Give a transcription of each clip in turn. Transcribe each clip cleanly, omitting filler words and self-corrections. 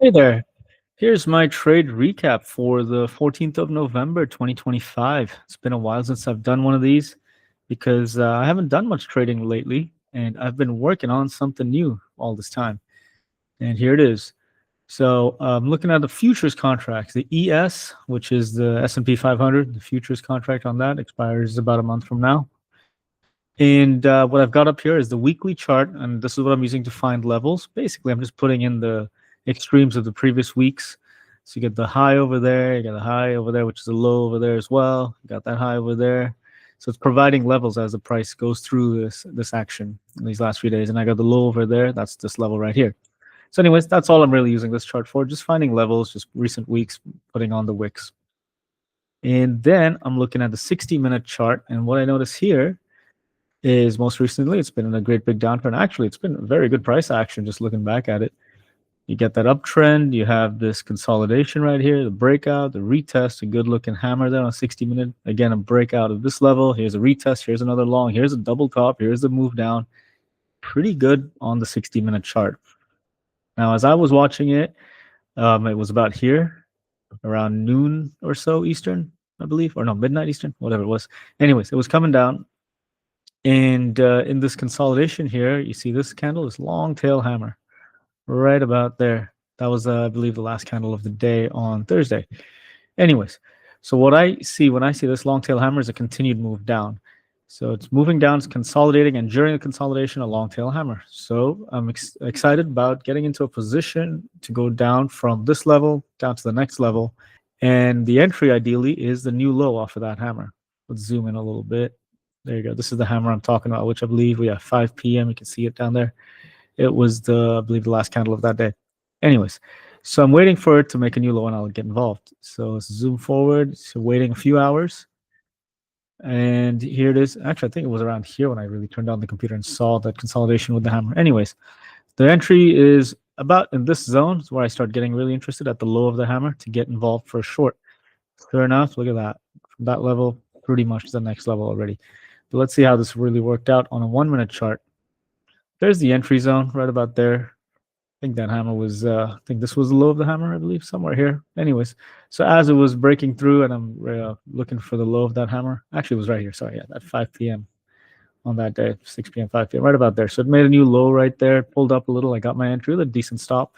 Hey there. Here's my trade recap for the 14th of November, 2025. It's been a while since I've done one of these because I haven't done much trading lately, and I've been working on something new all this time. And here it is. So I'm looking at the futures contracts, the ES, which is the S&P 500. The futures contract on that expires about a month from now. And what I've got up here is the weekly chart, and this is what I'm using to find levels. Basically, I'm just putting in the extremes of the previous weeks. So you get the high over there, you got the high over there, which is a low over there as well. You got that high over there. So it's providing levels as the price goes through this action in these last few days. And I got the low over there. That's this level right here. So anyways, that's all I'm really using this chart for, just finding levels, just recent weeks, putting on the wicks. And then I'm looking at the 60-minute chart. And what I notice here is most recently it's been in a great big downturn. Actually, it's been a very good price action just looking back at it. You get that uptrend, you have this consolidation right here, the breakout, the retest, a good looking hammer there on 60-minute. Again, a breakout of this level. Here's a retest, here's another long, here's a double top, here's the move down. Pretty good on the 60-minute chart. Now, as I was watching it, it was about here, around noon or so Eastern, I believe, or no, midnight Eastern, whatever it was. Anyways, it was coming down. And in this consolidation here, you see this candle, this long tail hammer right about there. That was, I believe, the last candle of the day on Thursday. Anyways, so what I see when I see this long tail hammer is a continued move down. So it's moving down, it's consolidating, and during the consolidation, a long tail hammer. So I'm excited about getting into a position to go down from this level down to the next level. And the entry ideally is the new low off of that hammer. Let's zoom in a little bit. There you go. This is the hammer I'm talking about, which I believe we have 5 p.m. You can see it down there. It was I believe, the last candle of that day. Anyways, so I'm waiting for it to make a new low and I'll get involved. So let's zoom forward. So waiting a few hours. And here it is. Actually, I think it was around here when I really turned on the computer and saw that consolidation with the hammer. Anyways, the entry is about in this zone where I start getting really interested at the low of the hammer to get involved for a short. Fair enough. Look at that. From that level, pretty much to the next level already. But let's see how this really worked out on a 1-minute chart. There's the entry zone right about there. I think that hammer was, I think this was the low of the hammer, I believe, somewhere here. Anyways, so as it was breaking through and I'm looking for the low of that hammer, actually it was right here, sorry, yeah, at 5 p.m. on that day, 6 p.m., 5 p.m., right about there. So it made a new low right there, pulled up a little. I got my entry with a decent stop.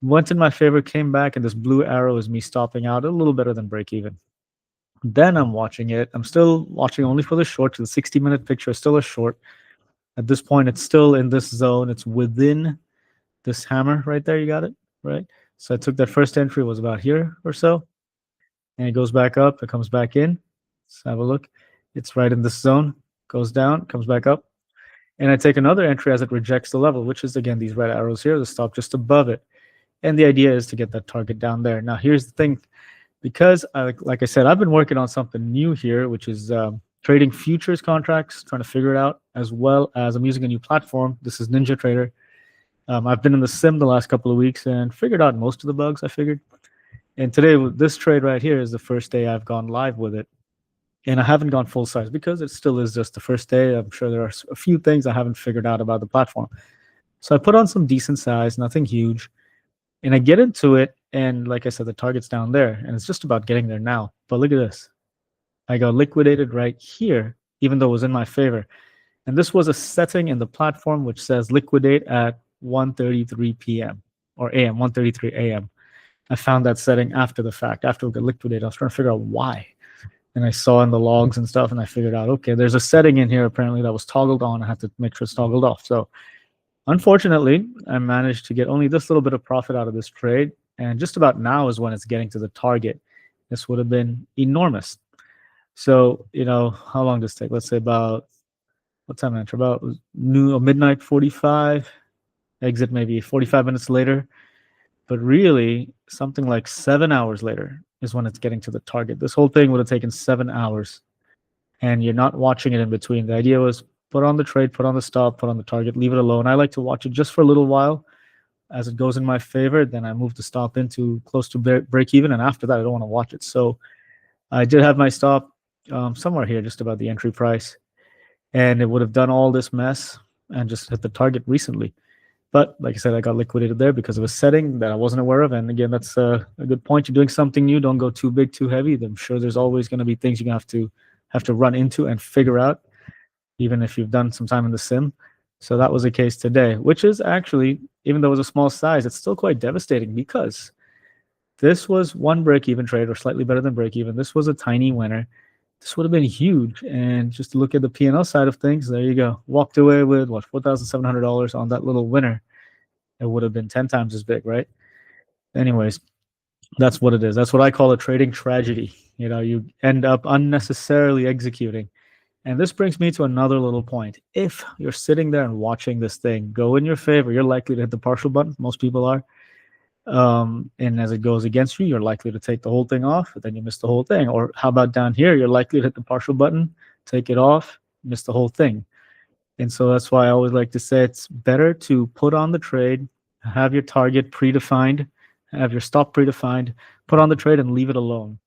Went in my favor, came back, and this blue arrow is me stopping out a little better than break even. Then I'm watching it. I'm still watching only for the short. The 60-minute picture is still a short. At this point, it's still in this zone. It's within this hammer right there. You got it, right? So I took that first entry, was about here or so. And it goes back up. It comes back in. Let's have a look. It's right in this zone. Goes down, comes back up. And I take another entry as it rejects the level, which is, again, these red arrows here, the stop just above it. And the idea is to get that target down there. Now, here's the thing. Because, like I said, I've been working on something new here, which is trading futures contracts, trying to figure it out, as well as I'm using a new platform. This is Ninja Trader. I've been in the sim the last couple of weeks and figured out most of the bugs, I figured. And today, with this trade right here, is the first day I've gone live with it. And I haven't gone full size because it still is just the first day. I'm sure there are a few things I haven't figured out about the platform. So I put on some decent size, nothing huge. And I get into it, and like I said, the target's down there, and it's just about getting there now. But look at this. I got liquidated right here, even though it was in my favor. And this was a setting in the platform which says liquidate at 1:33 p.m. or a.m., 1:33 a.m. I found that setting after the fact, after we got liquidated. I was trying to figure out why. And I saw in the logs and stuff, and I figured out, okay, there's a setting in here apparently that was toggled on. I had to make sure it's toggled off. So unfortunately, I managed to get only this little bit of profit out of this trade. And just about now is when it's getting to the target. This would have been enormous. So, you know, how long does this take? Let's say about, what time enter? About noon or midnight 45. Exit maybe 45 minutes later. But really, something like 7 hours later is when it's getting to the target. This whole thing would have taken 7 hours. And you're not watching it in between. The idea was put on the trade, put on the stop, put on the target, leave it alone. I like to watch it just for a little while. As it goes in my favor, then I move the stop into close to break even. And after that, I don't want to watch it. So I did have my stop somewhere here, just about the entry price. And it would have done all this mess and just hit the target recently. But like I said, I got liquidated there because of a setting that I wasn't aware of. And again, that's a good point. You're doing something new. Don't go too big, too heavy. I'm sure there's always going to be things you're going to have to run into and figure out, even if you've done some time in the sim. So that was the case today, which is actually, even though it was a small size, it's still quite devastating because this was one break-even trade, or slightly better than break-even. This was a tiny winner. This would have been huge. And just to look at the P&L side of things, there you go. Walked away with, what, $4,700 on that little winner. It would have been 10 times as big, right? Anyways, that's what it is. That's what I call a trading tragedy. You end up unnecessarily executing. And this brings me to another little point. If you're sitting there and watching this thing go in your favor, you're likely to hit the partial button. Most people are. And as it goes against you, you're likely to take the whole thing off, but then you miss the whole thing. Or how about down here? You're likely to hit the partial button, take it off, miss the whole thing. And so that's why I always like to say it's better to put on the trade, have your target predefined, have your stop predefined, put on the trade and leave it alone.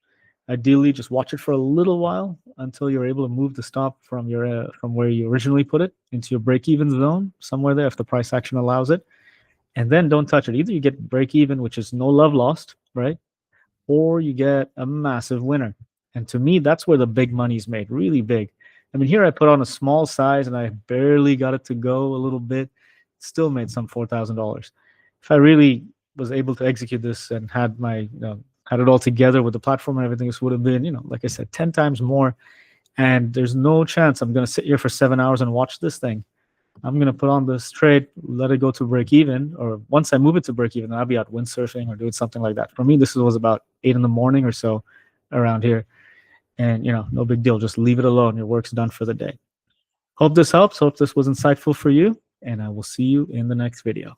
Ideally, just watch it for a little while until you're able to move the stop from from where you originally put it into your break-even zone, somewhere there if the price action allows it. And then don't touch it. Either you get break even, which is no love lost, right? Or you get a massive winner. And to me, that's where the big money is made, really big. I mean, here I put on a small size and I barely got it to go a little bit. Still made some $4,000. If I really was able to execute this and had had it all together with the platform and everything, this would have been, like I said, 10 times more. And there's no chance I'm going to sit here for 7 hours and watch this thing. I'm going to put on this trade, let it go to break even, or once I move it to break even, then I'll be out windsurfing or doing something like that. For me, this was about 8 in the morning or so around here. And, no big deal. Just leave it alone. Your work's done for the day. Hope this helps. Hope this was insightful for you. And I will see you in the next video.